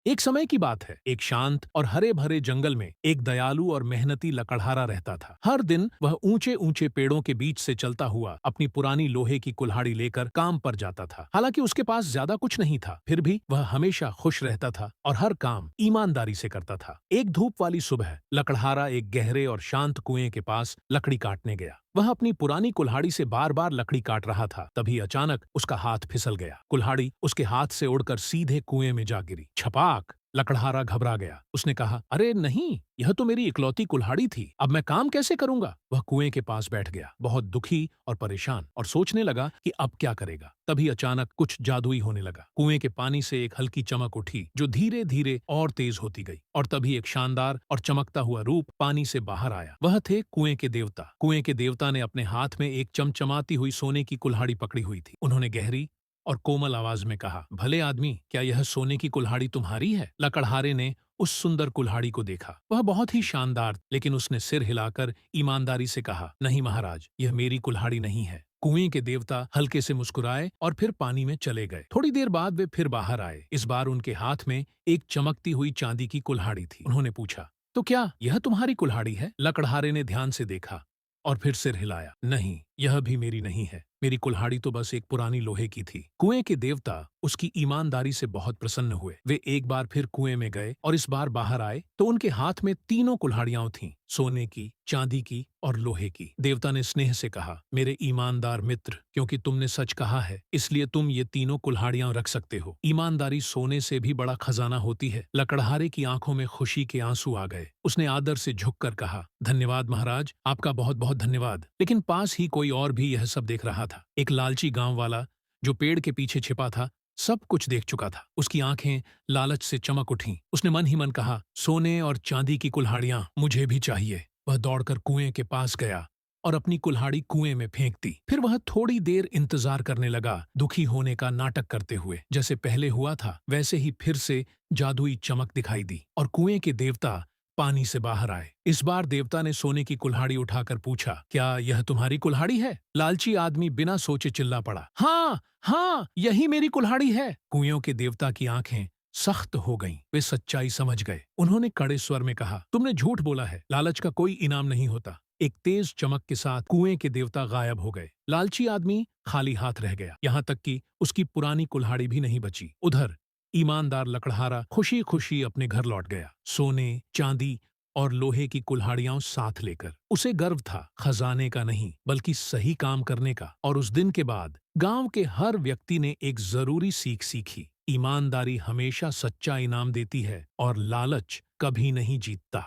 एक समय की बात है, एक शांत और हरे भरे जंगल में एक दयालु और मेहनती लकड़हारा रहता था। हर दिन वह ऊंचे ऊंचे पेड़ों के बीच से चलता हुआ अपनी पुरानी लोहे की कुल्हाड़ी लेकर काम पर जाता था। हालांकि उसके पास ज्यादा कुछ नहीं था, फिर भी वह हमेशा खुश रहता था और हर काम ईमानदारी से करता था। एक धूप वाली सुबह लकड़हारा एक गहरे और शांत कुएं के पास लकड़ी काटने गया। वह अपनी पुरानी कुल्हाड़ी से बार बार लकड़ी काट रहा था, तभी अचानक उसका हाथ फिसल गया। कुल्हाड़ी उसके हाथ से उड़कर सीधे कुएं में जा गिरी। छपाक! लकड़हारा घबरा गया। उसने कहा, अरे नहीं, यह तो मेरी इकलौती कुल्हाड़ी थी। अब मैं काम कैसे करूंगा? वह कुएं के पास बैठ गया, बहुत दुखी और परेशान, और सोचने लगा कि अब क्या करेगा। तभी अचानक कुछ जादुई होने लगा। कुएं के पानी से एक हल्की चमक उठी, जो धीरे धीरे और तेज होती गई, और तभी एक शानदार और चमकता हुआ रूप पानी से बाहर आया। वह थे कुएं के देवता। कुएं के देवता ने अपने हाथ में एक चमचमाती हुई सोने की कुल्हाड़ी पकड़ी हुई थी। उन्होंने गहरी और कोमल आवाज में कहा, भले आदमी, क्या यह सोने की कुल्हाड़ी तुम्हारी है? लकड़हारे ने उस सुंदर कुल्हाड़ी को देखा। वह बहुत ही शानदार, लेकिन उसने सिर हिलाकर ईमानदारी से कहा, नहीं महाराज, यह मेरी कुल्हाड़ी नहीं है। कुएं के देवता हल्के से मुस्कुराए और फिर पानी में चले गए। थोड़ी देर बाद वे फिर बाहर आए। इस बार उनके हाथ में एक चमकती हुई चांदी की कुल्हाड़ी थी। उन्होंने पूछा, तो क्या यह तुम्हारी कुल्हाड़ी है? लकड़हारे ने ध्यान से देखा और फिर सिर हिलाया, नहीं, यह भी मेरी नहीं है। मेरी कुल्हाड़ी तो बस एक पुरानी लोहे की थी। कुएं के देवता उसकी ईमानदारी से बहुत प्रसन्न हुए। वे एक बार फिर कुएं में गए और इस बार बाहर आए तो उनके हाथ में तीनों कुल्हाड़ियां थीं, सोने की, चांदी की और लोहे की। देवता ने स्नेह से कहा, मेरे ईमानदार मित्र, क्योंकि तुमने सच कहा है, इसलिए तुम ये तीनों कुल्हाड़ियां रख सकते हो। ईमानदारी सोने से भी बड़ा खजाना होती है। लकड़हारे की आंखों में खुशी के आंसू आ गए। उसने आदर से झुककर कहा, धन्यवाद महाराज, आपका बहुत बहुत धन्यवाद। लेकिन पास ही कोई और भी यह सब देख रहा था। एक लालची गांव वाला जो पेड़ के पीछे छिपा था, सब कुछ देख चुका था। उसकी आंखें लालच से चमक उठीं। उसने मन ही मन कहा, सोने और चांदी की कुल्हाड़ियां मुझे भी चाहिए। वह दौड़कर कुएं के पास गया और अपनी कुल्हाड़ी कुएं में फेंक दी। फिर वह थोड़ी देर इंतजार करने लगा, दुखी होने का नाटक करते हुए। जैसे पहले हुआ था, वैसे ही फिर से जादुई चमक दिखाई दी और कुएं के देवता पानी से बाहर आए। इस बार देवता ने सोने की कुल्हाड़ी उठाकर पूछा, क्या यह तुम्हारी कुल्हाड़ी है? लालची आदमी बिना सोचे चिल्ला पड़ा, हाँ हाँ, यही मेरी कुल्हाड़ी है। कुएं के देवता की आंखें सख्त हो गईं। वे सच्चाई समझ गए। उन्होंने कड़े स्वर में कहा, तुमने झूठ बोला है। लालच का कोई इनाम नहीं होता। एक तेज चमक के साथ कुएं के देवता गायब हो गए। लालची आदमी खाली हाथ रह गया, यहाँ तक कि उसकी पुरानी कुल्हाड़ी भी नहीं बची। उधर ईमानदार लकड़हारा खुशी खुशी अपने घर लौट गया, सोने, चांदी और लोहे की कुल्हाड़ियां साथ लेकर। उसे गर्व था, खजाने का नहीं, बल्कि सही काम करने का। और उस दिन के बाद गांव के हर व्यक्ति ने एक जरूरी सीख सीखी, ईमानदारी हमेशा सच्चा इनाम देती है और लालच कभी नहीं जीतता।